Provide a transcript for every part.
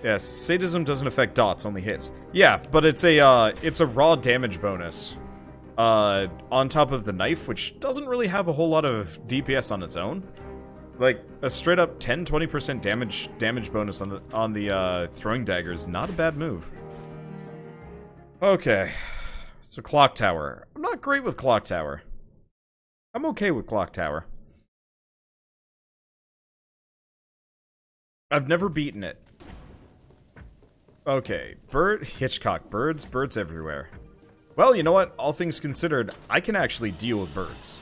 Yes, sadism doesn't affect dots, only hits. Yeah, but it's a raw damage bonus. On top of the knife, which doesn't really have a whole lot of DPS on its own. Like, a straight up 10-20% damage bonus on the throwing dagger is not a bad move. Okay. So Clock Tower. I'm not great with Clock Tower. I'm okay with Clock Tower. I've never beaten it. Okay, Hitchcock, birds everywhere. Well, you know what? All things considered, I can actually deal with birds.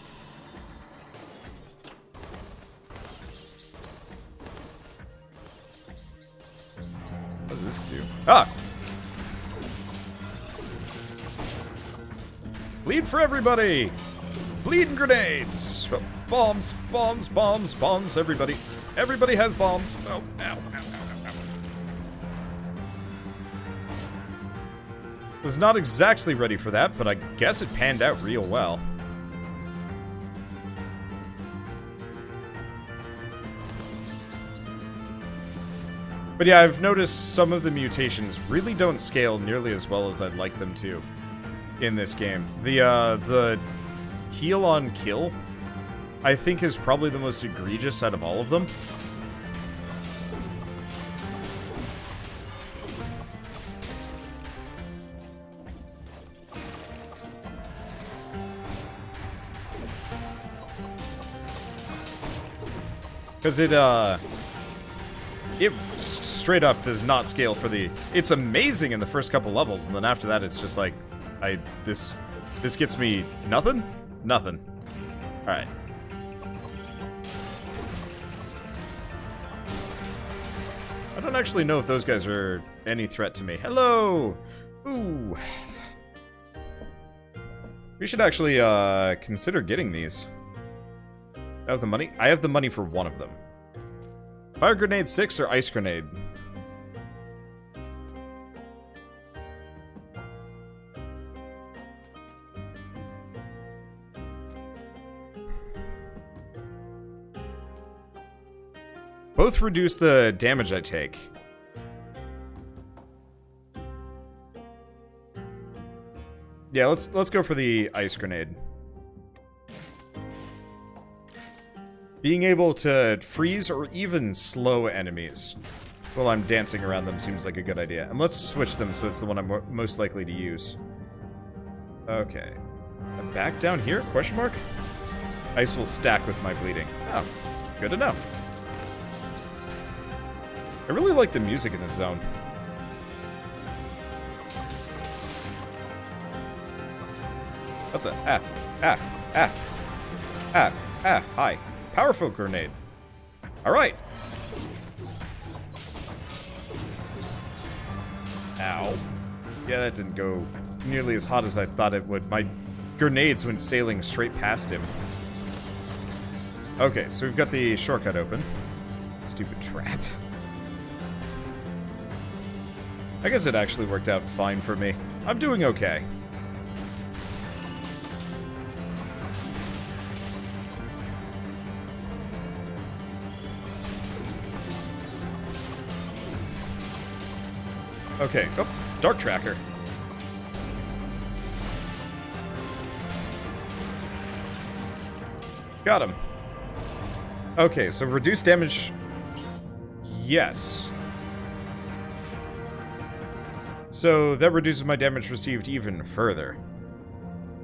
What does this do? Ah! Bleed for everybody! Bleeding grenades! Oh, bombs, bombs, bombs, bombs, everybody. Everybody has bombs. Oh, ow, ow, ow, ow, ow. Was not exactly ready for that, but I guess it panned out real well. But yeah, I've noticed some of the mutations really don't scale nearly as well as I'd like them to in this game. The heal on kill, I think, is probably the most egregious out of all of them. Because it straight up does not scale for the... It's amazing in the first couple levels, and then after that it's just like, this gets me nothing? Nothing. Alright. I don't actually know if those guys are any threat to me. Hello! Ooh. We should actually, consider getting these. I have the money? I have the money for one of them. Fire Grenade 6 or Ice Grenade? Both reduce the damage I take. Yeah, let's go for the Ice Grenade. Being able to freeze or even slow enemies while I'm dancing around them seems like a good idea. And let's switch them so it's the one I'm most likely to use. Okay. Back down here? Question mark? Ice will stack with my bleeding. Oh, good to know. I really like the music in this zone. What the? Hi. Powerful grenade. Alright. Ow. Yeah, that didn't go nearly as hot as I thought it would. My grenades went sailing straight past him. Okay, so we've got the shortcut open. Stupid trap. I guess it actually worked out fine for me. I'm doing okay. Okay. Oh, Dark Tracker. Got him. Okay, so reduce damage. Yes. So that reduces my damage received even further.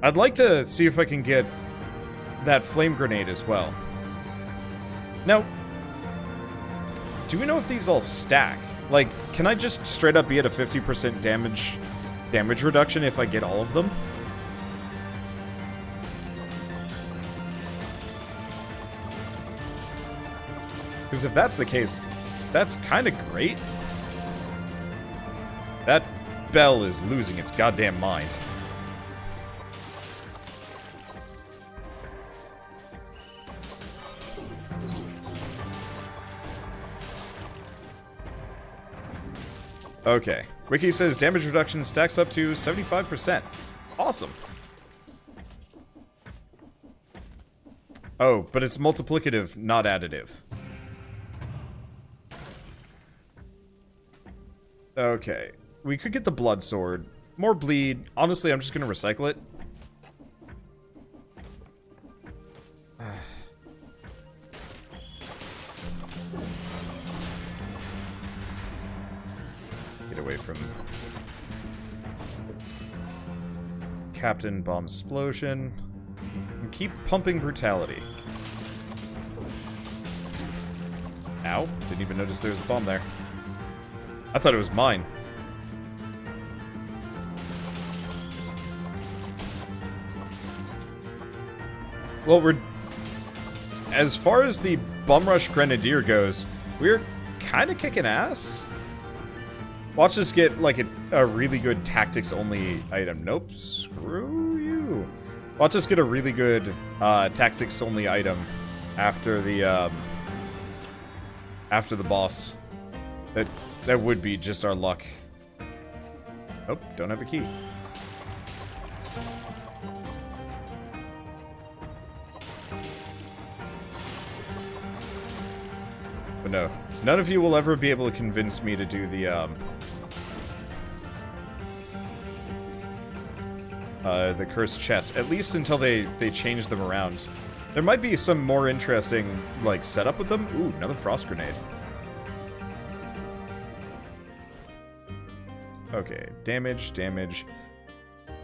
I'd like to see if I can get that flame grenade as well. Now, do we know if these all stack? Like, can I just straight up be at a 50% damage reduction if I get all of them? Because if that's the case, that's kind of great. That bell is losing its goddamn mind. Okay. Wiki says damage reduction stacks up to 75%. Awesome. Oh, but it's multiplicative, not additive. Okay. We could get the blood sword. More bleed. Honestly, I'm just gonna recycle it. Get away from Captain Bomb Explosion. And keep pumping brutality. Ow. Didn't even notice there was a bomb there. I thought it was mine. Well, we're... As far as the Bum Rush Grenadier goes, we're kind of kicking ass. Watch us get, like, a really good tactics-only item. Nope, screw you. Watch us get a really good tactics-only item after the boss. That would be just our luck. Oh, don't have a key. But no, none of you will ever be able to convince me to do the cursed chest, at least until they change them around. There might be some more interesting, like, setup with them. Ooh, another frost grenade. Okay, damage.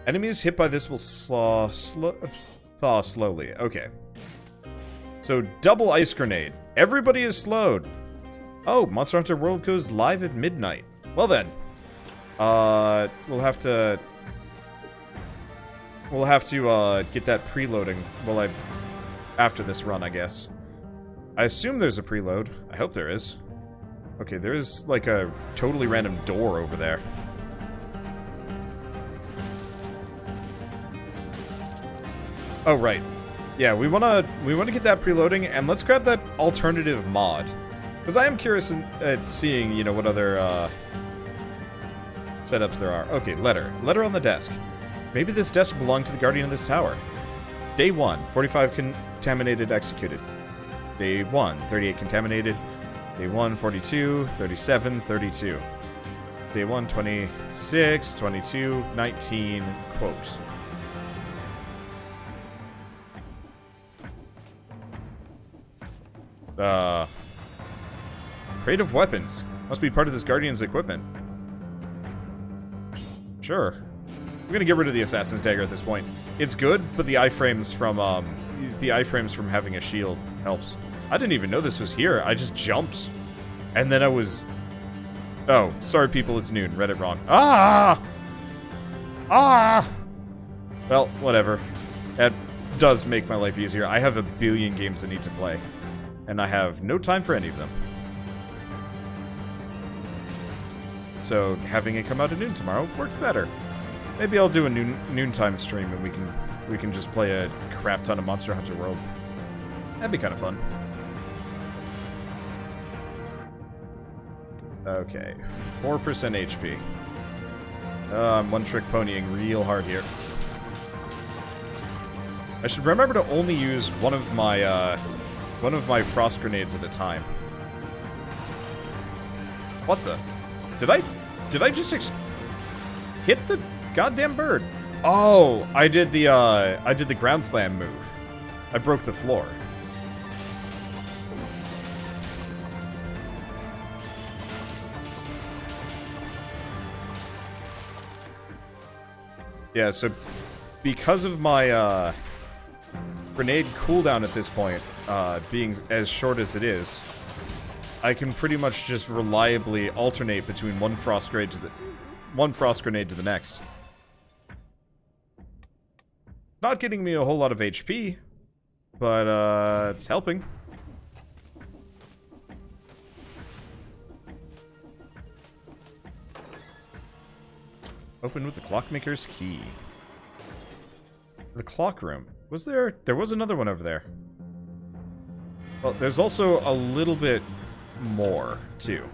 Enemies hit by this will thaw slowly. Okay. So, double ice grenade. Everybody is slowed. Oh, Monster Hunter World goes live at midnight. Well then. We'll have to get that preloading after this run, I guess. I assume there's a preload. I hope there is. Okay, there is, like, a totally random door over there. Oh, right. Yeah, we wanna get that preloading, and let's grab that alternative mod. Because I am curious at seeing, you know, what other, setups there are. Okay, letter. Letter on the desk. Maybe this desk belonged to the guardian of this tower. Day 1, 45 contaminated executed. Day 1, 38 contaminated. Day 1, 42, 37, 32. Day 1, 26, 22, 19, quote. Crate of weapons. Must be part of this Guardian's equipment. Sure. We're gonna get rid of the Assassin's Dagger at this point. It's good, but the iframes from having a shield helps. I didn't even know this was here. I just jumped. And then I was... Oh, sorry people, it's noon. Read it wrong. Ah! Ah! Well, whatever. That does make my life easier. I have a billion games I need to play. And I have no time for any of them. So, having it come out at noon tomorrow works better. Maybe I'll do a noontime stream and we can just play a crap ton of Monster Hunter World. That'd be kind of fun. Okay, 4% HP. I'm one-trick ponying real hard here. I should remember to only use one of my frost grenades at a time. What the? Did I just hit the goddamn bird? Oh, I did the ground slam move. I broke the floor. Yeah, so because of my grenade cooldown at this point being as short as it is, I can pretty much just reliably alternate between one frost grenade to the next. Not getting me a whole lot of HP, but it's helping. Open with the clockmaker's key. The clock room. Was there? There was another one over there. Well, there's also a little bit more, too.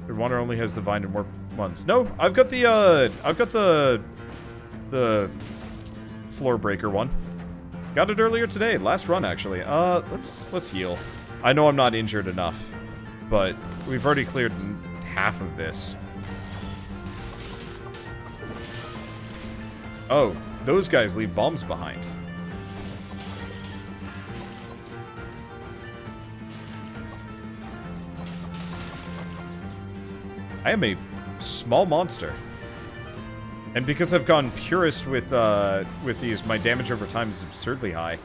The Wander only has the vine and warp ones. No, I've got the floor breaker one. Got it earlier today, last run actually. Let's heal. I know I'm not injured enough, but we've already cleared half of this. Oh, those guys leave bombs behind. I am a small monster. And because I've gone purist with these, my damage over time is absurdly high.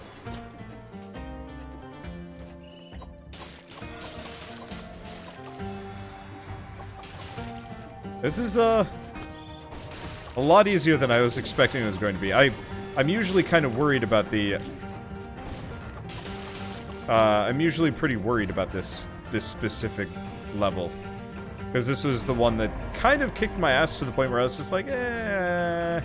This is, a lot easier than I was expecting it was going to be. I'm usually kind of worried about the... I'm usually pretty worried about this specific level. Because this was the one that kind of kicked my ass to the point where I was just like, eh.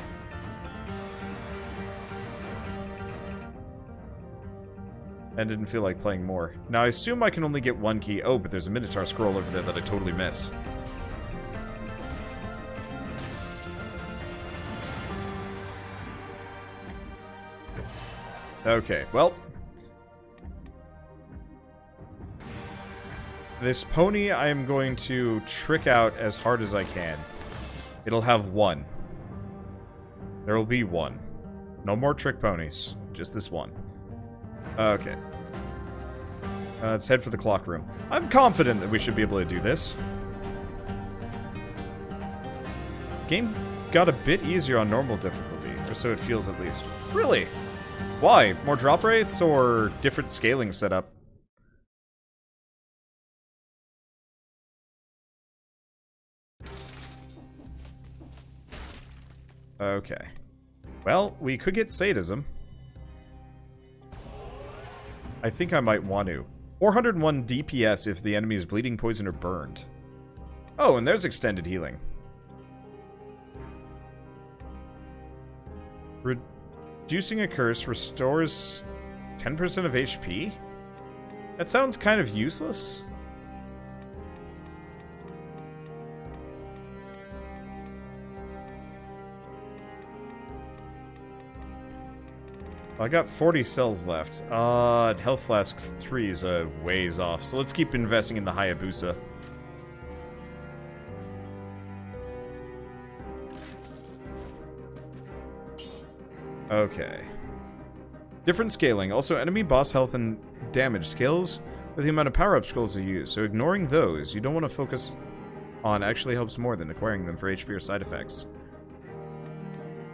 And didn't feel like playing more. Now, I assume I can only get one key. Oh, but there's a Minotaur scroll over there that I totally missed. Okay, well. This pony I am going to trick out as hard as I can. It'll have one. There will be one. No more trick ponies. Just this one. Okay. Let's head for the clock room. I'm confident that we should be able to do this. This game got a bit easier on normal difficulty, or so it feels at least. Really? Why? More drop rates or different scaling setup? Okay. Well, we could get sadism. I think I might want to. 401 DPS if the enemy is bleeding, poison, or burned. Oh, and there's extended healing. Reducing a curse restores 10% of HP? That sounds kind of useless. I got 40 cells left. Health Flask 3 is a ways off, so let's keep investing in the Hayabusa. Okay. Different scaling. Also, enemy boss health and damage scales with the amount of power-up scrolls you use, so ignoring those you don't want to focus on actually helps more than acquiring them for HP or side effects.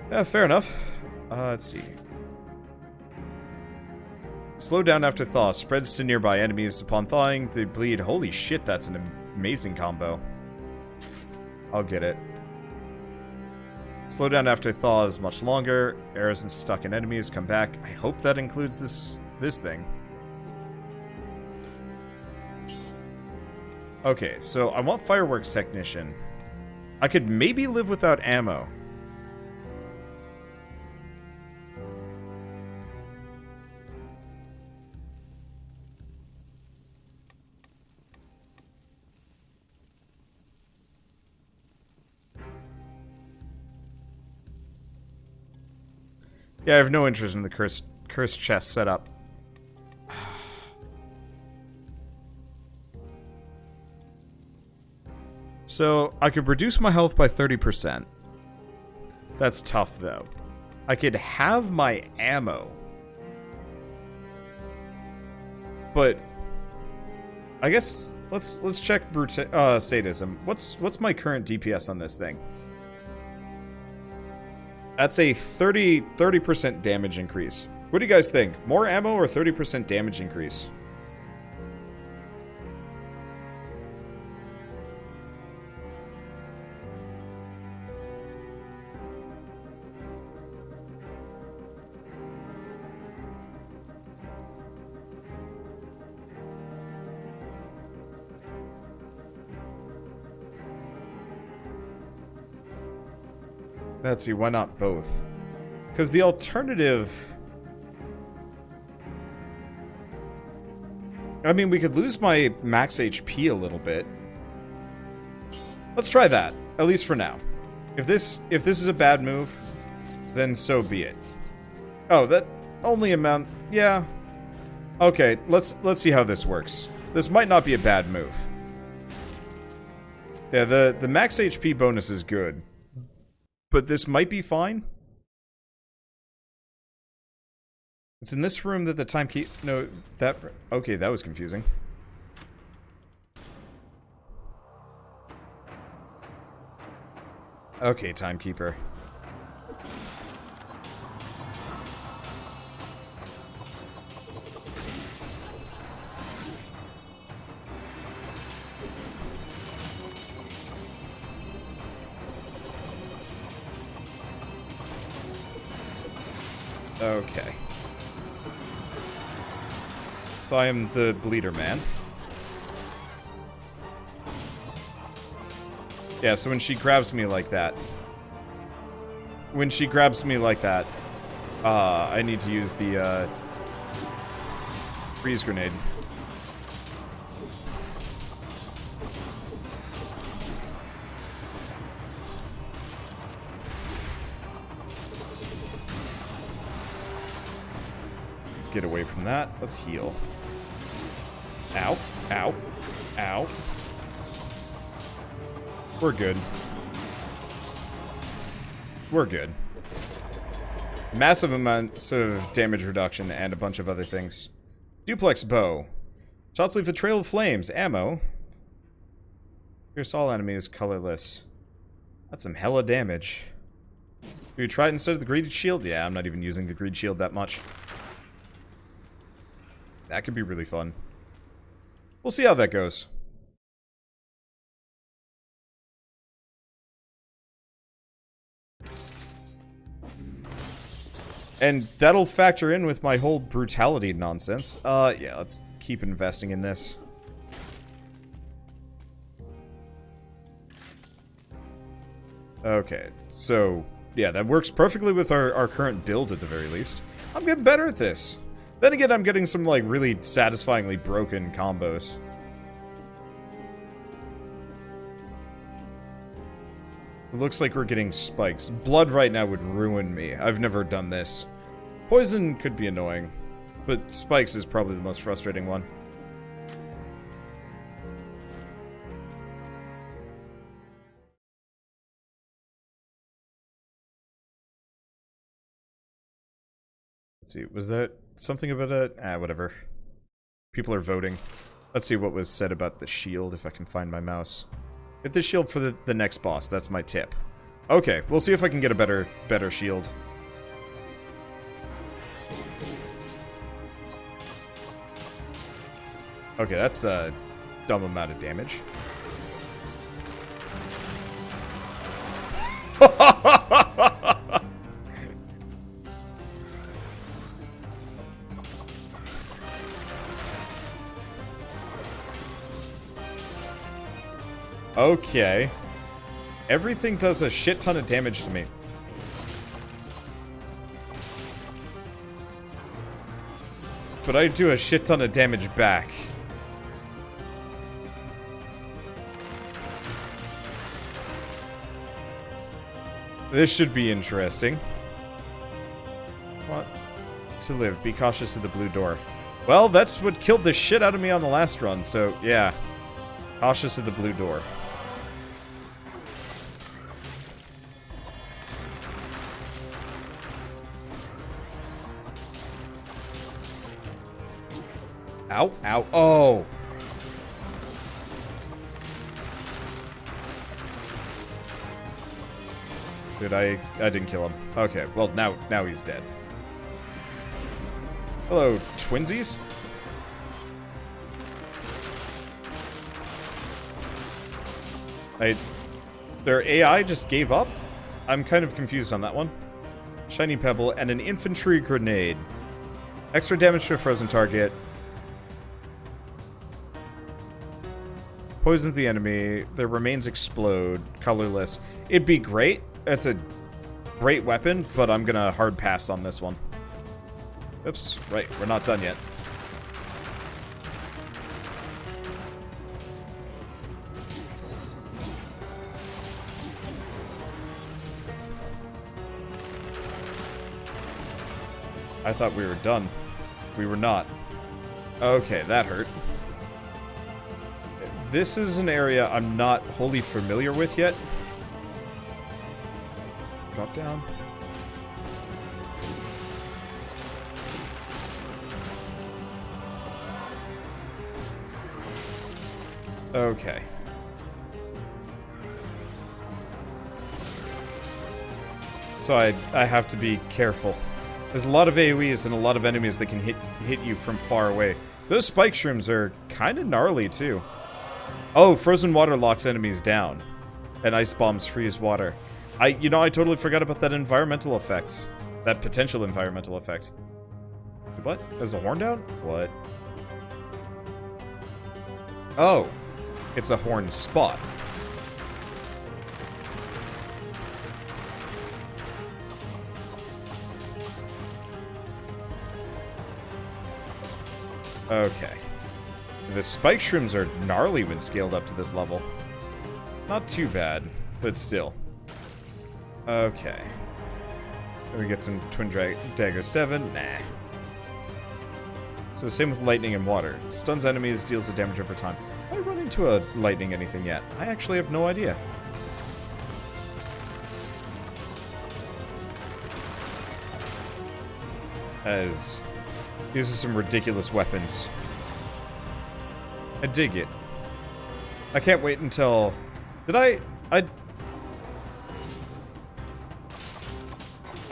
Yeah, fair enough. Let's see. Slow down after thaw. Spreads to nearby enemies. Upon thawing, they bleed. Holy shit, that's an amazing combo. I'll get it. Slow down after thaw is much longer. Arrows and stuck in enemies come back. I hope that includes this thing. Okay, so I want Fireworks Technician. I could maybe live without ammo. Yeah, I have no interest in the cursed chest setup. So, I could reduce my health by 30%. That's tough, though. I could have my ammo. But I guess let's check sadism. What's my current DPS on this thing? That's a 30% damage increase. What do you guys think? More ammo or 30% damage increase? Let's see, why not both? Because the alternative... I mean, we could lose my max HP a little bit. Let's try that, at least for now. If this is a bad move, then so be it. Oh, that only amount... Yeah. Okay, let's see how this works. This might not be a bad move. Yeah, the max HP bonus is good. But this might be fine. It's in this room that the timekeep... No, that... Okay, that was confusing. Okay, timekeeper. Okay. So I am the bleeder man. Yeah, so when she grabs me like that... I need to use the, freeze grenade. Let's get away from that. Let's heal. Ow. Ow. Ow. We're good. We're good. Massive amounts of damage reduction and a bunch of other things. Duplex bow. Shots leave a trail of flames. Ammo. Pierce all enemies colorless. That's some hella damage. Do you try it instead of the greed shield? Yeah, I'm not even using the greed shield that much. That could be really fun. We'll see how that goes. And that'll factor in with my whole brutality nonsense. Yeah, let's keep investing in this. Okay, so, yeah, that works perfectly with our current build at the very least. I'm getting better at this. Then again, I'm getting some, like, really satisfyingly broken combos. It looks like we're getting spikes. Blood right now would ruin me. I've never done this. Poison could be annoying, but spikes is probably the most frustrating one. Let's see, was that something about a... whatever. People are voting. Let's see what was said about the shield, if I can find my mouse. Get the shield for the next boss, that's my tip. Okay, we'll see if I can get a better shield. Okay, that's a dumb amount of damage. Okay. Everything does a shit ton of damage to me. But I do a shit ton of damage back. This should be interesting. What? To live. Be cautious of the blue door. Well, that's what killed the shit out of me on the last run, so yeah. Cautious of the blue door. Ow, ow, oh! Dude, I didn't kill him. Okay, well, now he's dead. Hello, twinsies? Their AI just gave up? I'm kind of confused on that one. Shiny pebble and an infantry grenade. Extra damage to a frozen target. Poisons the enemy. Their remains explode. Colorless. It'd be great. It's a great weapon, but I'm gonna hard pass on this one. Oops. Right, we're not done yet. I thought we were done. We were not. Okay, that hurt. This is an area I'm not wholly familiar with yet. Drop down. Okay. So I have to be careful. There's a lot of AoEs and a lot of enemies that can hit you from far away. Those spike shrooms are kind of gnarly too. Oh, frozen water locks enemies down. And ice bombs freeze water. I totally forgot about that environmental effect. That potential environmental effect. What? There's a horn down? What? Oh. It's a horn spot. Okay. The spike shrooms are gnarly when scaled up to this level. Not too bad, but still. Okay. We get some Twin Dagger 7. Nah. So same with lightning and water. Stuns enemies, deals the damage over time. Have I run into a lightning anything yet? I actually have no idea. As these are some ridiculous weapons. I dig it. I can't wait until... Did I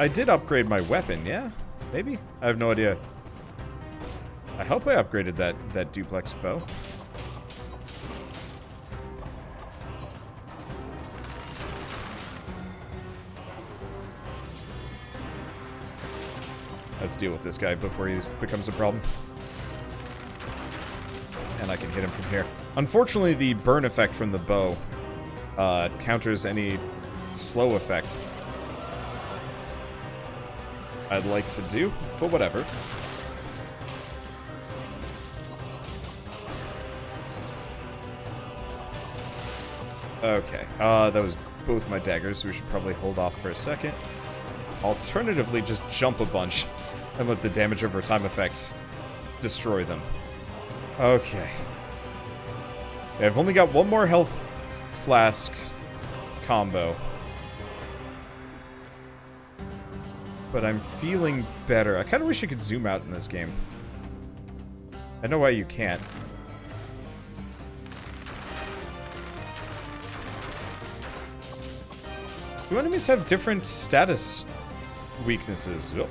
did upgrade my weapon, yeah? Maybe? I have no idea. I hope I upgraded that duplex bow. Let's deal with this guy before he becomes a problem. And I can hit him from here. Unfortunately, the burn effect from the bow counters any slow effect I'd like to do, but whatever. Okay, that was both my daggers, so we should probably hold off for a second. Alternatively, just jump a bunch and let the damage over time effects destroy them. Okay. Yeah, I've only got one more health flask combo. But I'm feeling better. I kind of wish I could zoom out in this game. I know why you can't. Do enemies have different status weaknesses? Oh.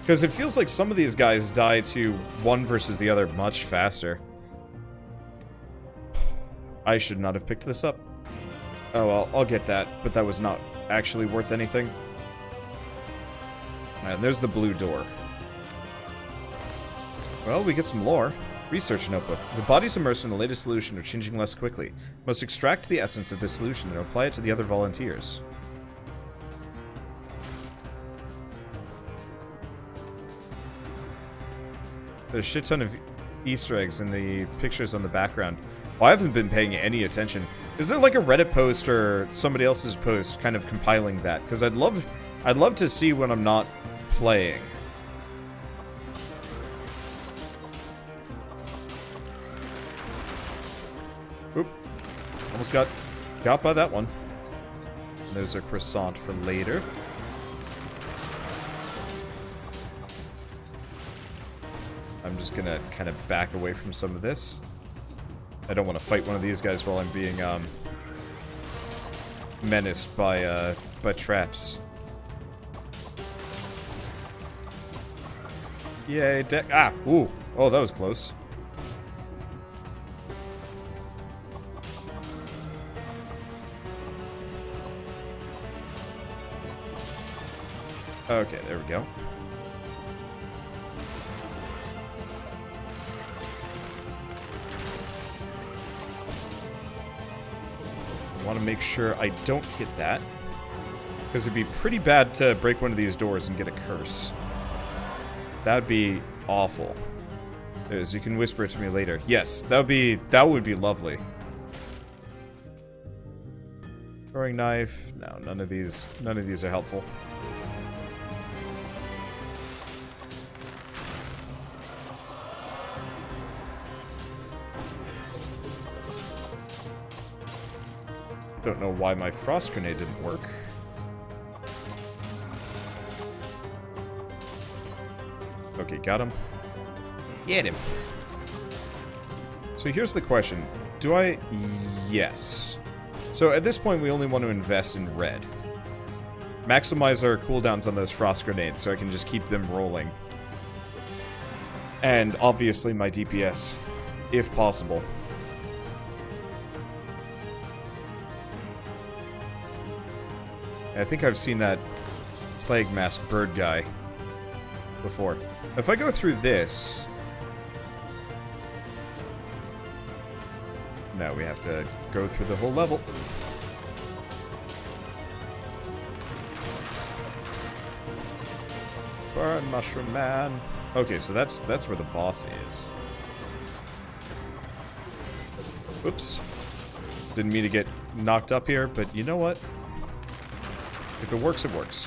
Because it feels like some of these guys die to one versus the other much faster. I should not have picked this up. Oh well, I'll get that, but that was not actually worth anything. And there's the blue door. Well, we get some lore. Research notebook. The bodies immersed in the latest solution are changing less quickly. Must extract the essence of this solution and apply it to the other volunteers. There's a shit ton of Easter eggs in the pictures on the background. Well, I haven't been paying any attention. Is there like a Reddit post or somebody else's post kind of compiling that? Because I'd love to see when I'm not playing. Oop. Almost got by that one. And there's a croissant for later. I'm just gonna kind of back away from some of this. I don't want to fight one of these guys while I'm being menaced by traps. Yay, ooh. Oh, that was close. Okay, there we go. I want to make sure I don't hit that, because it'd be pretty bad to break one of these doors and get a curse. That'd be awful. As you can whisper it to me later. Yes, that would be lovely. Throwing knife. No, none of these are helpful. Don't know why my frost grenade didn't work. Okay, got him. Get him. So here's the question. Do I... Yes. So at this point, we only want to invest in red. Maximize our cooldowns on those frost grenades so I can just keep them rolling. And obviously my DPS, if possible. I think I've seen that Plague Mask bird guy before. If I go through this... No, we have to go through the whole level. Burn, Mushroom Man. Okay, so that's where the boss is. Oops. Didn't mean to get knocked up here, but you know what? If it works, it works.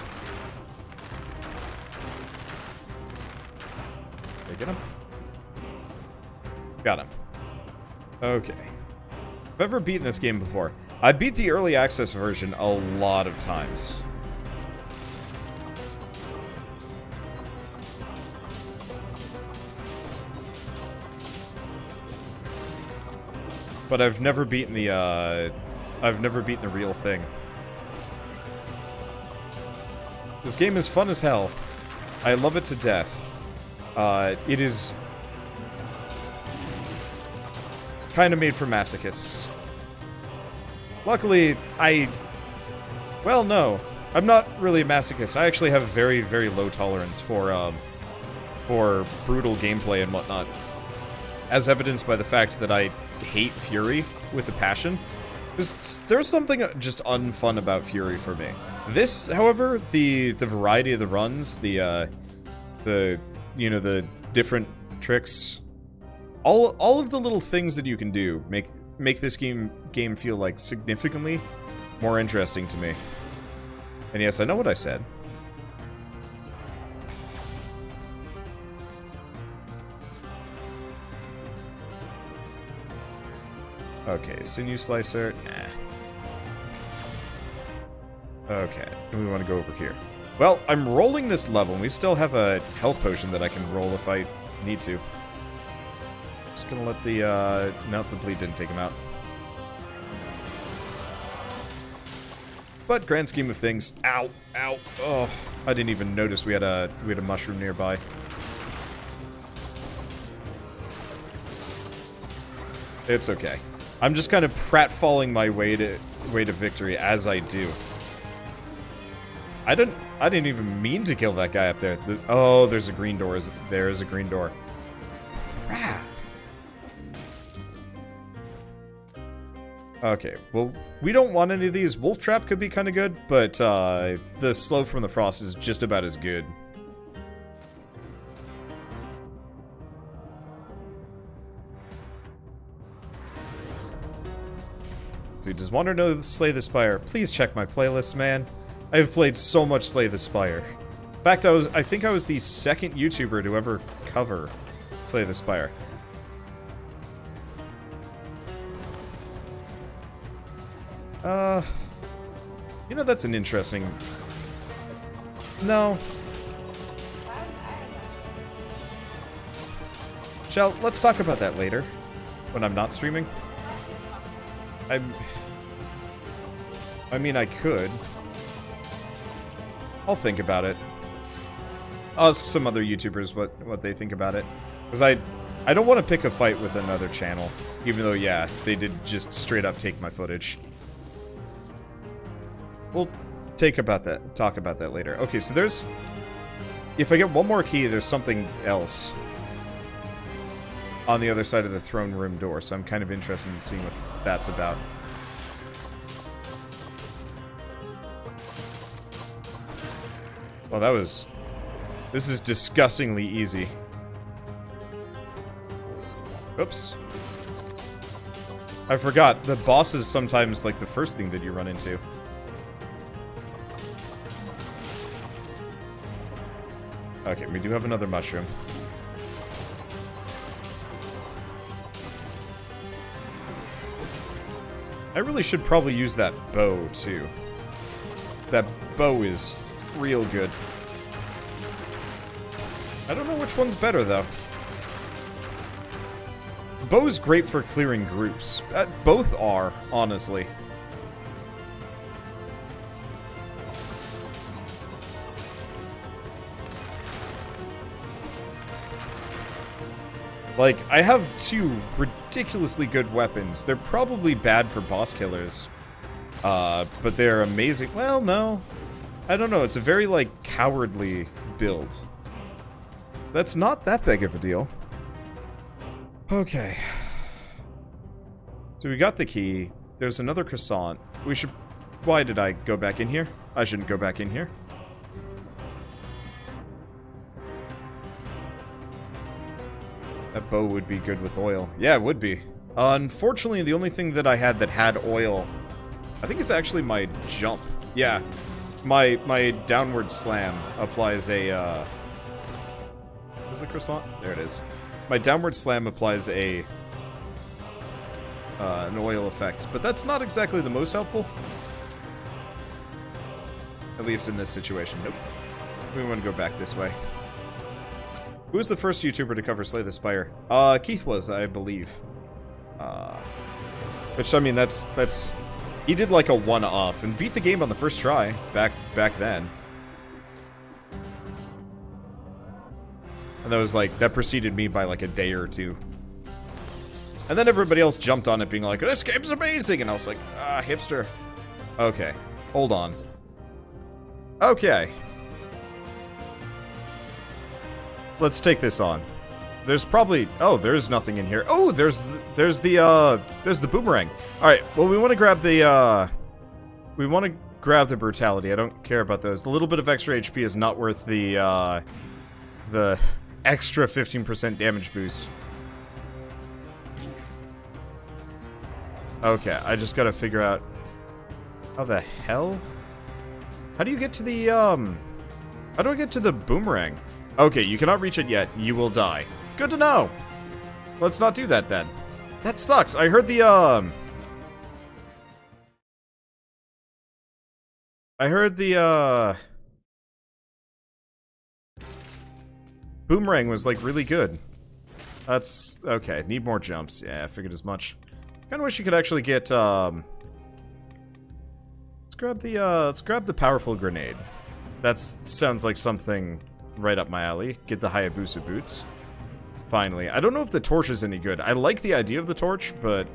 Did I get him? Got him. Okay. I've ever beaten this game before. I beat the early access version a lot of times. But I've never beaten the real thing. This game is fun as hell. I love it to death. It is kind of made for masochists. Luckily, well, no. I'm not really a masochist. I actually have very, very low tolerance for brutal gameplay and whatnot. As evidenced by the fact that I hate Fury with a passion. There's something just unfun about Fury for me. This, however, the variety of the runs, the different tricks, all of the little things that you can do make this game feel like significantly more interesting to me. And yes, I know what I said. Okay, Sinew Slicer, nah. Okay, we want to go over here. Well, I'm rolling this level, and we still have a health potion that I can roll if I need to. Just gonna let the, no, the bleed didn't take him out. But, grand scheme of things, ow, ow, oh, I didn't even notice we had a mushroom nearby. It's okay. I'm just kind of pratfalling my way to victory as I do. I didn't even mean to kill that guy up there. Oh, there's a green door. There is a green door. Crap. Okay, well, we don't want any of these. Wolf Trap could be kind of good, but the Slow from the Frost is just about as good. See, does Wander know Slay the Spire? Please check my playlist, man. I have played so much Slay the Spire. In fact, I think I was the second YouTuber to ever cover Slay the Spire. You know, that's an interesting... No. Let's talk about that later, when I'm not streaming. I mean, I could. I'll think about it. I'll ask some other YouTubers what they think about it. Because I don't want to pick a fight with another channel. Even though, yeah, they did just straight up take my footage. We'll talk about that later. Okay, so there's... If I get one more key, there's something else on the other side of the throne room door, so I'm kind of interested in seeing what that's about. Well, this is disgustingly easy. Oops. I forgot, the boss is sometimes like the first thing that you run into. Okay, we do have another mushroom. I really should probably use that bow, too. That bow is real good. I don't know which one's better, though. Bow's great for clearing groups. Both are, honestly. Like, I have two ridiculously good weapons. They're probably bad for boss killers. But they're amazing. Well, no. I don't know. It's a very, like, cowardly build. That's not that big of a deal. Okay. So we got the key. There's another croissant. We should... Why did I go back in here? I shouldn't go back in here. That bow would be good with oil. Yeah, it would be. Unfortunately, the only thing that I had oil, I think it's actually my jump. Yeah. My downward slam applies a, where's the croissant? There it is. My downward slam applies a, an oil effect. But that's not exactly the most helpful. At least in this situation. Nope. We want to go back this way. Who was the first YouTuber to cover Slay the Spire? Keith was, I believe. Which, I mean, that's... He did, like, a one-off and beat the game on the first try, back then. And that was, like, that preceded me by, like, a day or two. And then everybody else jumped on it being like, this game's amazing! And I was like, hipster. Okay, hold on. Okay. Let's take this on. There's probably... Oh, there's nothing in here. Oh, there's the boomerang. Alright, well, we want to grab the, we want to grab the brutality. I don't care about those. The little bit of extra HP is not worth the extra 15% damage boost. Okay, I just gotta figure out... How the hell? How do you get to the, How do I get to the boomerang? Okay, you cannot reach it yet. You will die. Good to know. Let's not do that then. That sucks. I heard the, boomerang was, like, really good. That's... Okay, need more jumps. Yeah, I figured as much. Kinda wish you could actually get, let's grab the powerful grenade. That sounds like something... right up my alley. Get the Hayabusa boots. Finally. I don't know if the torch is any good. I like the idea of the torch, but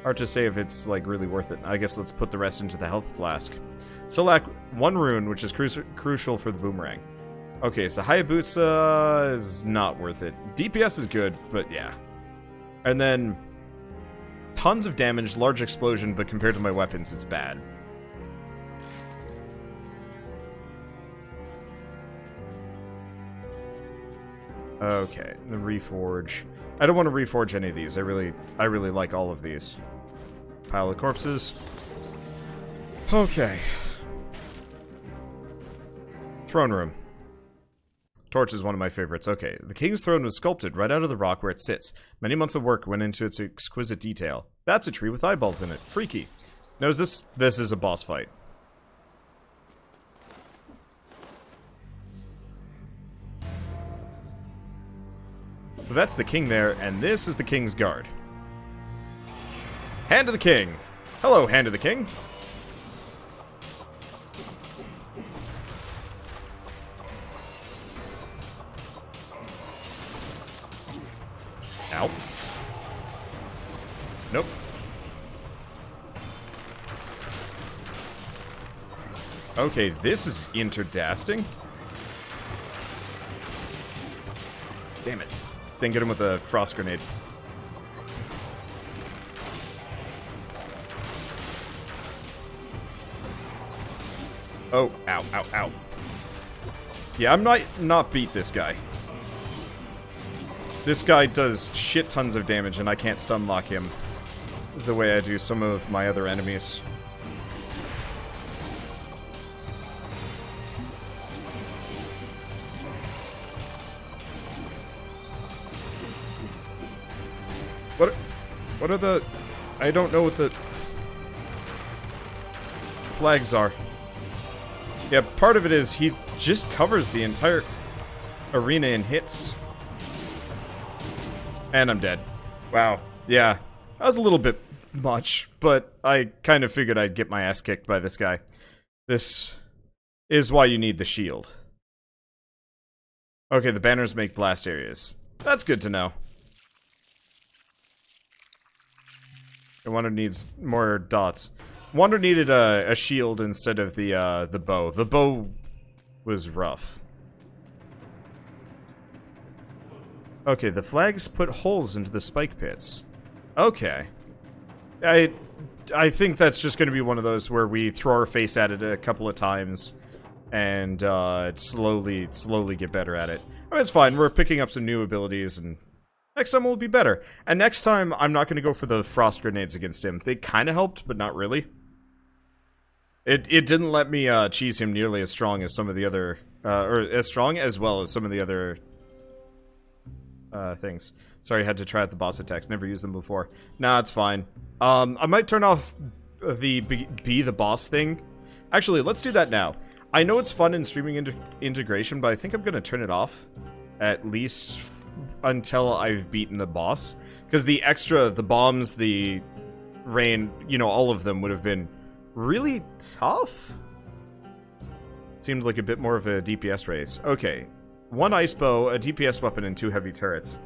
hard to say if it's, like, really worth it. I guess let's put the rest into the health flask. Still lack one rune, which is crucial for the boomerang. Okay, so Hayabusa is not worth it. DPS is good, but yeah. And then tons of damage, large explosion, but compared to my weapons, it's bad. Okay, the reforge. I don't want to reforge any of these. I really like all of these. Pile of corpses. Okay. Throne room. Torch is one of my favorites. Okay, the king's throne was sculpted right out of the rock where it sits. Many months of work went into its exquisite detail. That's a tree with eyeballs in it. Freaky. Now is this is a boss fight. So that's the king there, and this is the king's guard. Hand of the king. Hello, hand of the king. Ow. Nope. Okay, this is interdasting. Damn it. Then get him with a frost grenade. Oh, ow, ow, ow. Yeah, I'm not beat this guy. This guy does shit tons of damage, and I can't stun lock him the way I do some of my other enemies. What are the... I don't know what the... flags are. Yeah, part of it is he just covers the entire arena in hits. And I'm dead. Wow. Yeah. That was a little bit much, but I kind of figured I'd get my ass kicked by this guy. This is why you need the shield. Okay, the banners make blast areas. That's good to know. And Wander needs more dots. Wander needed a shield instead of the bow. The bow was rough. Okay, the flags put holes into the spike pits. Okay. I think that's just going to be one of those where we throw our face at it a couple of times and slowly get better at it. I mean, it's fine. We're picking up some new abilities, and next time we'll be better. And next time, I'm not going to go for the frost grenades against him. They kind of helped, but not really. It didn't let me cheese him nearly as strong as some of the other, or as strong as well as some of the other things. Sorry, I had to try out the boss attacks. Never used them before. Nah, it's fine. I might turn off the be the boss thing. Actually, let's do that now. I know it's fun in streaming integration, but I think I'm going to turn it off. At least until I've beaten the boss. Because the bombs, the rain, you know, all of them would have been really tough. Seemed like a bit more of a DPS race. Okay. 1 ice bow, a DPS weapon, and 2 heavy turrets.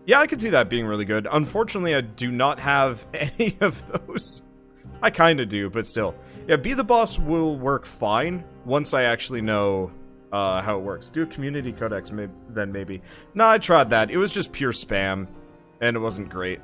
Yeah, I could see that being really good. Unfortunately, I do not have any of those. I kind of do, but still. Yeah, be the boss will work fine once I actually know how it works. Do a community codex, then maybe. No, I tried that. It was just pure spam, and it wasn't great.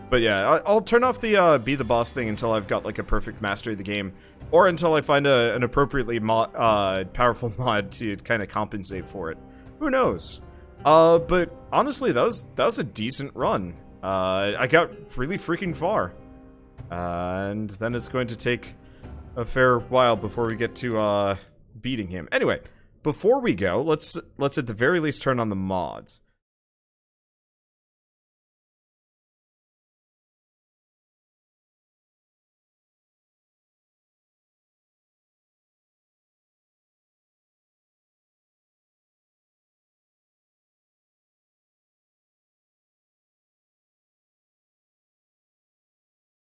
But yeah, I'll turn off the be the boss thing until I've got like a perfect mastery of the game, or until I find an appropriately powerful mod to kind of compensate for it. Who knows? But honestly, that was a decent run. I got really freaking far. And then it's going to take a fair while before we get to beating him. Anyway, before we go, let's at the very least turn on the mods.